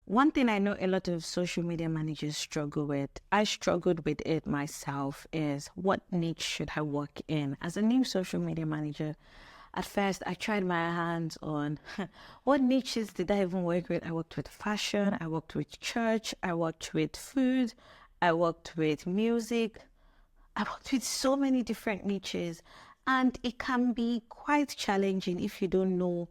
One thing I know a lot of social media managers struggle with, I struggled with it myself, is what niche should I work in? As a new social media manager, at first I tried my hands on what niches did I even work with? I worked with fashion, I worked with church, I worked with food, I worked with music. I worked with so many different niches, and it can be quite challenging if you don't know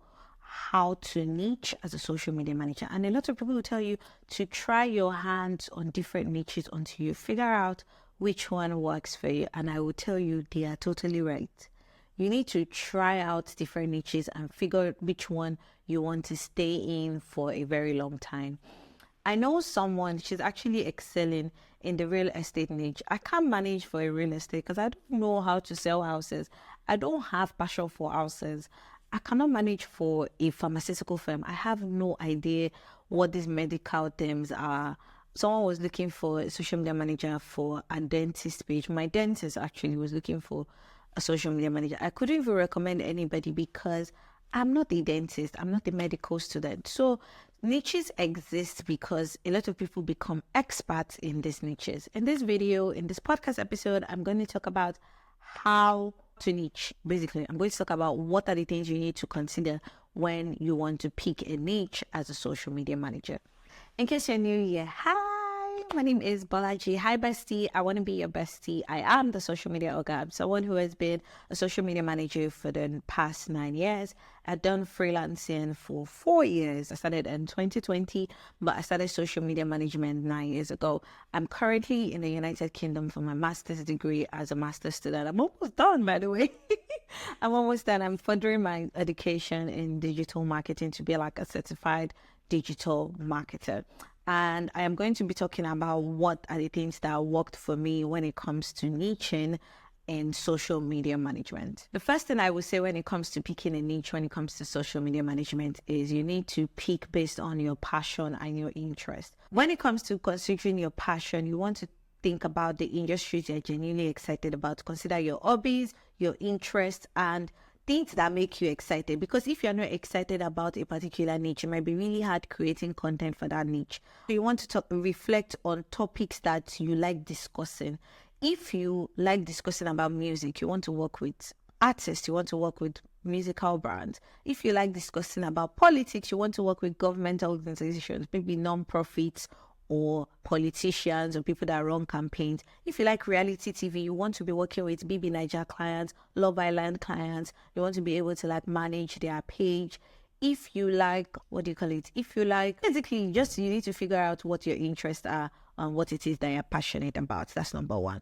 how to niche as a social media manager. And a lot of people will tell you to try your hands on different niches until you figure out which one works for you. And I will tell you, they are totally right. You need to try out different niches and figure out which one you want to stay in for a very long time. I know someone, she's actually excelling in the real estate niche. I can't manage for a real estate because I don't know how to sell houses. I don't have passion for houses. I cannot manage for a pharmaceutical firm. I have no idea what these medical terms are. Someone was looking for a social media manager for a dentist page. My dentist actually was looking for a social media manager. I couldn't even recommend anybody because I'm not a dentist. I'm not a medical student. So niches exist because a lot of people become experts in these niches. In this video, in this podcast episode, I'm going to talk about how to niche. Basically, I'm going to talk about what are the things you need to consider when you want to pick a niche as a social media manager. In case you're new here, hi, my name is Bolaji. Hi, bestie. I want to be your bestie. I am the social media ogre. I'm someone who has been a social media manager for the past 9 years. I've done freelancing for 4 years. I started in 2020, but I started social media management 9 years ago. I'm currently in the United Kingdom for my master's degree as a master's student. I'm almost done, by the way. I'm almost done. I'm furthering my education in digital marketing to be like a certified digital marketer. And I am going to be talking about what are the things that worked for me when it comes to niching in social media management. The first thing I would say when it comes to picking a niche, when it comes to social media management, is you need to pick based on your passion and your interest. When it comes to considering your passion, you want to think about the industries you're genuinely excited about. Consider your hobbies, your interests, and things that make you excited. Because if you're not excited about a particular niche, it might be really hard creating content for that niche. So you want to reflect on topics that you like discussing. If you like discussing about music, you want to work with artists, you want to work with musical brands. If you like discussing about politics, you want to work with governmental organizations, maybe non-profits or politicians or people that run campaigns. If you like reality TV, you want to be working with BB Niger clients, Love Island clients. You want to be able to like manage their page. If you like, if you like, basically just you need to figure out what your interests are and what it is that you're passionate about. That's number one.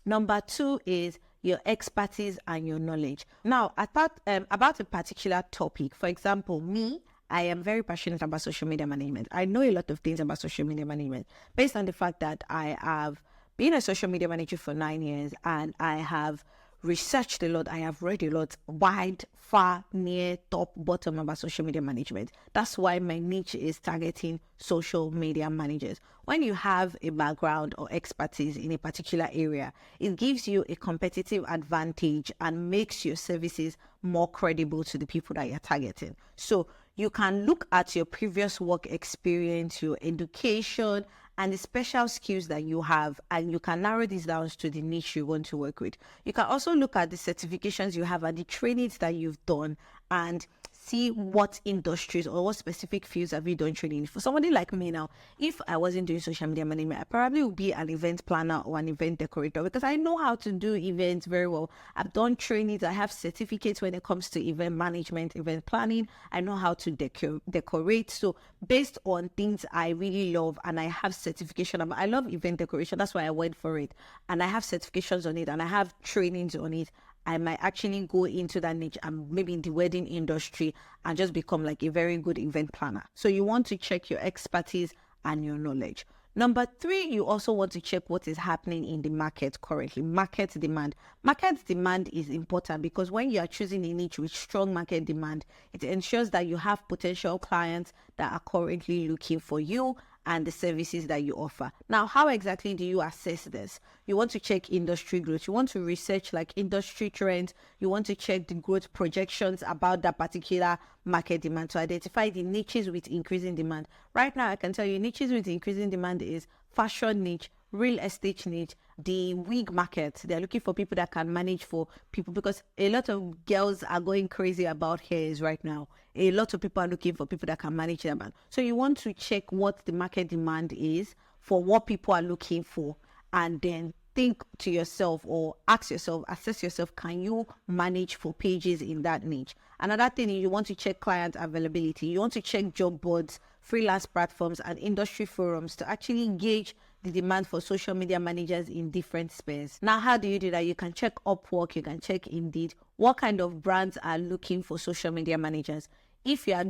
Number two is your expertise and your knowledge. Now, I thought about a particular topic. For example, me, I am very passionate about social media management. I know a lot of things about social media management based on the fact that I have been a social media manager for 9 years and I have researched a lot. I have read a lot, wide, far, near, top, bottom about social media management. That's why my niche is targeting social media managers. When you have a background or expertise in a particular area, it gives you a competitive advantage and makes your services more credible to the people that you're targeting. So you can look at your previous work experience, your education, and the special skills that you have, and you can narrow these down to the niche you want to work with. You can also look at the certifications you have and the trainings that you've done and see what industries or what specific fields have you done training. For somebody like me now, if I wasn't doing social media management, I probably would be an event planner or an event decorator because I know how to do events very well. I've done trainings. I have certificates when it comes to event management, event planning. I know how to decorate. So based on things I really love and I have certification, I love event decoration. That's why I went for it. And I have certifications on it and I have trainings on it. I might actually go into that niche and maybe in the wedding industry and just become like a very good event planner. So you want to check your expertise and your knowledge. Number three, you also want to check what is happening in the market currently. Market demand. Market demand is important because when you are choosing a niche with strong market demand, it ensures that you have potential clients that are currently looking for you and the services that you offer. Now, how exactly do you assess this? You want to check industry growth. You want to research like industry trends. You want to check the growth projections about that particular market demand to identify the niches with increasing demand. Right now, I can tell you niches with increasing demand is fashion niche, real estate niche, the wig market. They're looking for people that can manage for people because a lot of girls are going crazy about hairs right now. A lot of people are looking for people that can manage them. So you want to check what the market demand is for what people are looking for, and then think to yourself or ask yourself, assess yourself, can you manage for pages in that niche? Another thing is you want to check client availability. You want to check job boards, freelance platforms, and industry forums to actually gauge the demand for social media managers in different spheres. Now, how do you do that? You can check Upwork, you can check Indeed. What kind of brands are looking for social media managers? If they are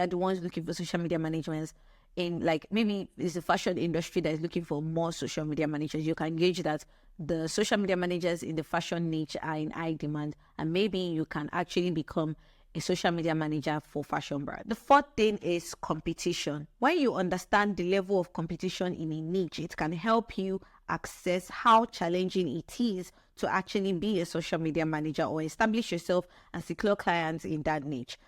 the ones looking for social media managers, in like maybe it's the fashion industry that is looking for more social media managers, you can gauge that the social media managers in the fashion niche are in high demand, and maybe you can actually become a social media manager for fashion brand. The fourth thing is competition. When you understand the level of competition in a niche, it can help you assess how challenging it is to actually be a social media manager or establish yourself and secure clients in that niche.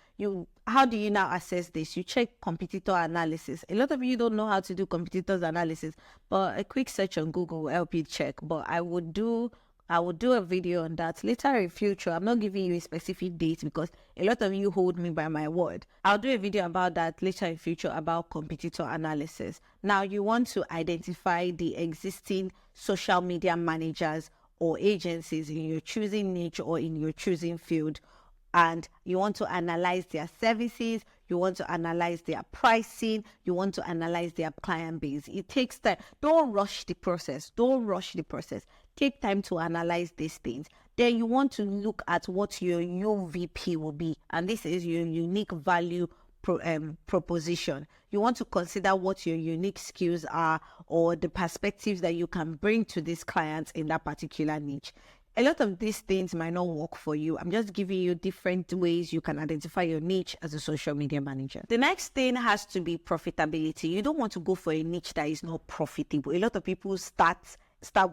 How do you now assess this? You check competitor analysis. A lot of you don't know how to do competitors analysis, but a quick search on Google will help you check. But I would do a video on that later in future. I'm not giving you a specific date because a lot of you hold me by my word. I'll do a video about that later in future about competitor analysis. Now, you want to identify the existing social media managers or agencies in your choosing niche or in your choosing field, and you want to analyze their services, you want to analyze their pricing, you want to analyze their client base. It takes time. Don't rush the process. Take time to analyze these things. Then you want to look at what your UVP will be, and this is your unique value proposition. You want to consider what your unique skills are or the perspectives that you can bring to these clients in that particular niche. A lot of these things might not work for you. I'm just giving you different ways you can identify your niche as a social media manager. The next thing has to be profitability. You don't want to go for a niche that is not profitable. A lot of people start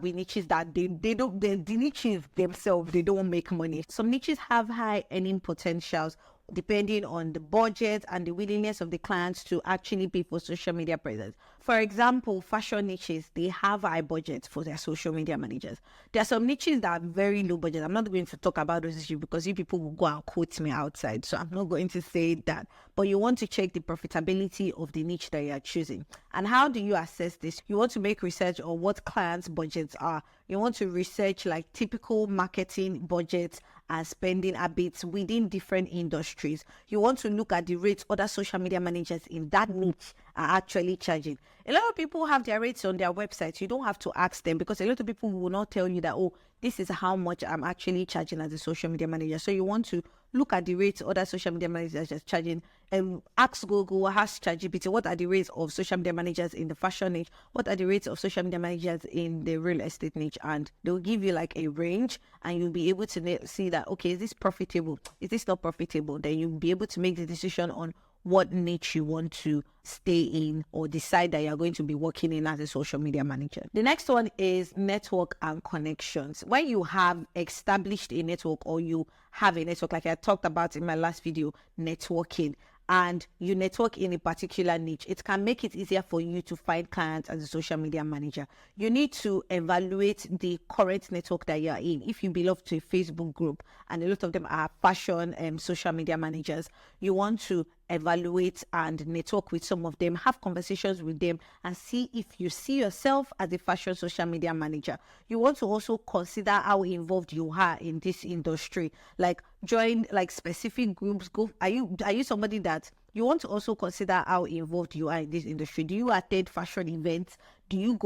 with niches that the niches themselves, they don't make money. Some niches have high earning potentials depending on the budget and the willingness of the clients to actually pay for social media presence. For example, fashion niches, they have high budgets for their social media managers. There are some niches that are very low budget. I'm not going to talk about those issues because you people will go and quote me outside, so I'm not going to say that. But you want to check the profitability of the niche that you are choosing. And how do you assess this? You want to make research on what clients' budgets are. You want to research like typical marketing budgets and spending habits within different industries. You want to look at the rates other social media managers in that niche are actually charging. A lot of people have their rates on their websites. You don't have to ask them because a lot of people will not tell you that, oh, this is how much I'm actually charging as a social media manager. So you want to look at the rates other social media managers are charging, and ask Google, ask ChatGPT, what are the rates of social media managers in the fashion niche? What are the rates of social media managers in the real estate niche? And they'll give you like a range, and you'll be able to see that, okay, is this profitable? Is this not profitable? Then you'll be able to make the decision on what niche you want to stay in or decide that you're going to be working in as a social media manager. The next one is network and connections. When you have established a network or you have a network, like I talked about in my last video, networking, and you network in a particular niche, it can make it easier for you to find clients as a social media manager. You need to evaluate the current network that you're in. If you belong to a Facebook group and a lot of them are fashion social media managers, you want to evaluate and network with some of them, have conversations with them, and see if you see yourself as a fashion social media manager. You want to also consider how involved you are in this industry, like join like specific groups. Are you somebody that you want to also consider how involved you are in this industry? Do you attend fashion events? Are you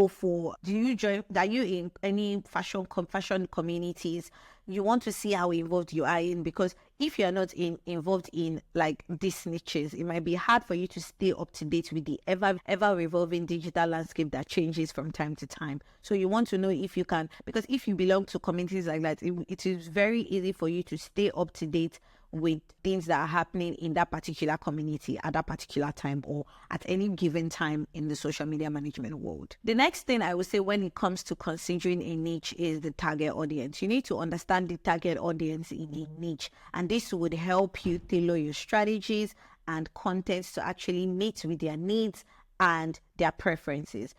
in any fashion communities? You want to see how involved you are in, because if you're not involved in like these niches, it might be hard for you to stay up to date with the ever revolving digital landscape that changes from time to time. So you want to know if you can, because if you belong to communities like that, it is very easy for you to stay up to date with things that are happening in that particular community at that particular time or at any given time in the social media management world. The next thing I would say when it comes to considering a niche is the target audience. You need to understand the target audience in a niche, and this would help you tailor your strategies and contents to actually meet with their needs and their preferences.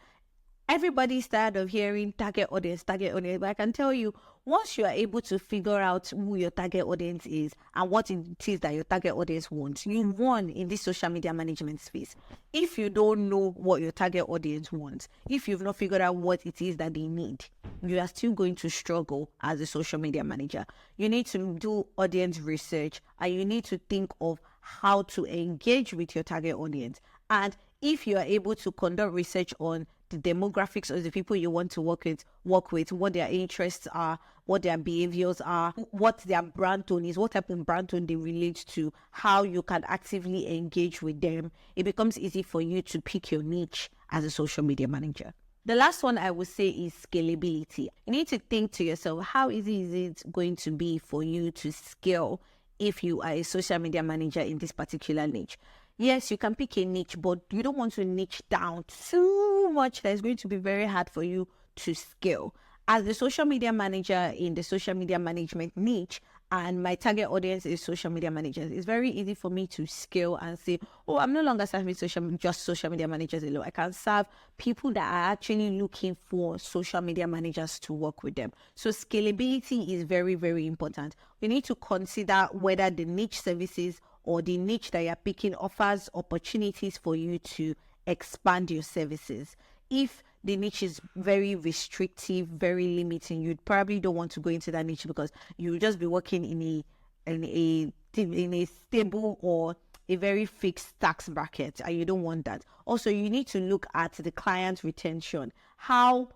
Everybody's tired of hearing target audience, but I can tell you, once you are able to figure out who your target audience is and what it is that your target audience wants, you won in this social media management space. If you don't know what your target audience wants, if you've not figured out what it is that they need, you are still going to struggle as a social media manager. You need to do audience research, and you need to think of how to engage with your target audience. And if you are able to conduct research on the demographics of the people you want to work with, what their interests are, what their behaviors are, what their brand tone is, what type of brand tone they relate to, how you can actively engage with them, it becomes easy for you to pick your niche as a social media manager. The last one I would say is scalability. You need to think to yourself, how easy is it going to be for you to scale if you are a social media manager in this particular niche? Yes, you can pick a niche, but you don't want to niche down too much that is going to be very hard for you to scale. As a social media manager in the social media management niche, and my target audience is social media managers, it's very easy for me to scale and say, oh, I'm no longer serving just social media managers alone. I can serve people that are actually looking for social media managers to work with them. So scalability is very, very important. We need to consider whether the niche services or the niche that you're picking offers opportunities for you to expand your services. If the niche is very restrictive, very limiting, you probably don't want to go into that niche because you'll just be working in a stable or a very fixed tax bracket, and you don't want that. Also, you need to look at the client retention. How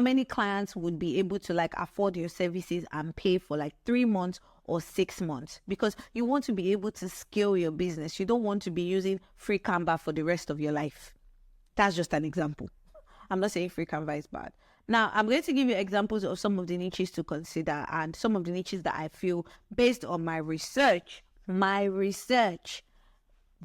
many clients would be able to afford your services and pay for 3 months or 6 months, because you want to be able to scale your business. You don't want to be using free Canva for the rest of your life. That's just an example. I'm not saying free Canva is bad. Now, I'm going to give you examples of some of the niches to consider and some of the niches that I feel, based on my research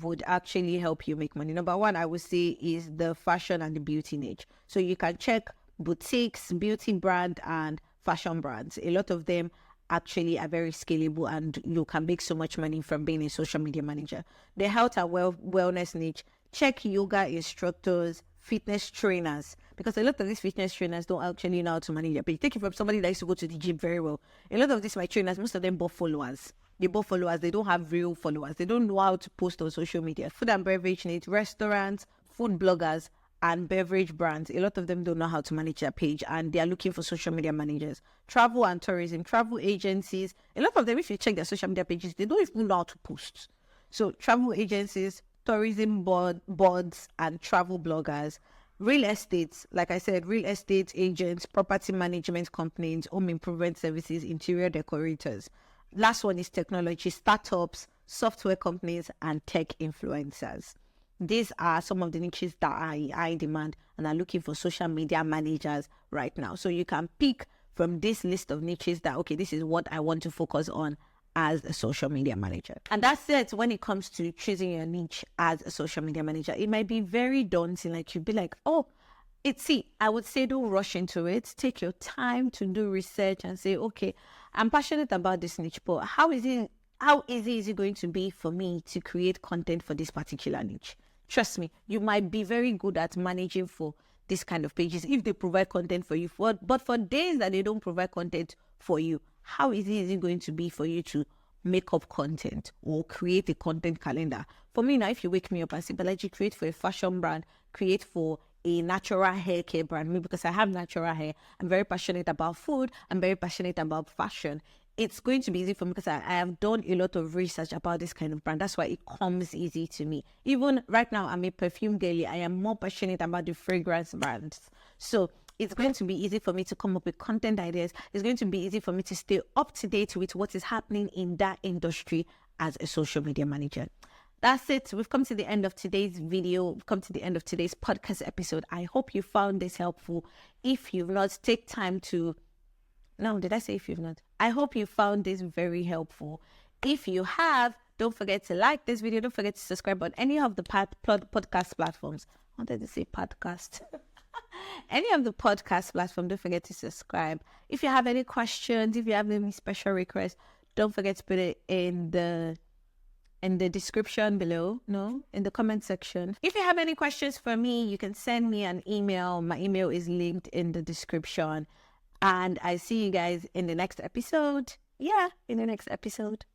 would actually help you make money. Number one, I would say, is the fashion and the beauty niche. So you can check boutiques, beauty brand, and fashion brands. A lot of them actually are very scalable, and you can make so much money from being a social media manager. The health and wellness niche, check yoga instructors, fitness trainers, because a lot of these fitness trainers don't actually know how to manage their page. Take it from somebody that used to go to the gym very well. A lot of these my trainers, most of them bought followers. They bought followers. They don't have real followers. They don't know how to post on social media. Food and beverage niche, restaurants, food bloggers, and beverage brands, a lot of them don't know how to manage their page, and they are looking for social media managers. Travel and tourism, travel agencies, a lot of them, if you check their social media pages, they don't even know how to post. So travel agencies, tourism boards, and travel bloggers. Real estate, like I said, real estate agents, property management companies, home improvement services, interior decorators. Last one is technology, startups, software companies, and tech influencers. These are some of the niches that are in high demand and are looking for social media managers right now. So you can pick from this list of niches that, okay, this is what I want to focus on as a social media manager. And that's it when it comes to choosing your niche as a social media manager. It might be very daunting. You'd be like, oh, I would say don't rush into it. Take your time to do research and say, okay, I'm passionate about this niche, but how easy is it going to be for me to create content for this particular niche? Trust me, you might be very good at managing for this kind of pages if they provide content for you. But for days that they don't provide content for you, how easy is it going to be for you to make up content or create a content calendar? For me now, if you wake me up and say, Balaji, create for a fashion brand, create for a natural hair care brand, me, because I have natural hair, I'm very passionate about food, I'm very passionate about fashion. It's going to be easy for me because I have done a lot of research about this kind of brand. That's why it comes easy to me. Even right now, I'm a perfume girly. I am more passionate about the fragrance brands. So it's going to be easy for me to come up with content ideas. It's going to be easy for me to stay up to date with what is happening in that industry as a social media manager. That's it. We've come to the end of today's video. We've come to the end of today's podcast episode. I hope you found this helpful. If you've not, take time to... No, did I say if you've not? I hope you found this very helpful. If you have, don't forget to like this video. Don't forget to subscribe on any of the podcast platforms. I wanted to say podcast. Any of the podcast platforms, don't forget to subscribe. If you have any questions, if you have any special requests, don't forget to put it in the description below, in the comment section. If you have any questions for me, you can send me an email. My email is linked in the description. And I see you guys in the next episode. In the next episode.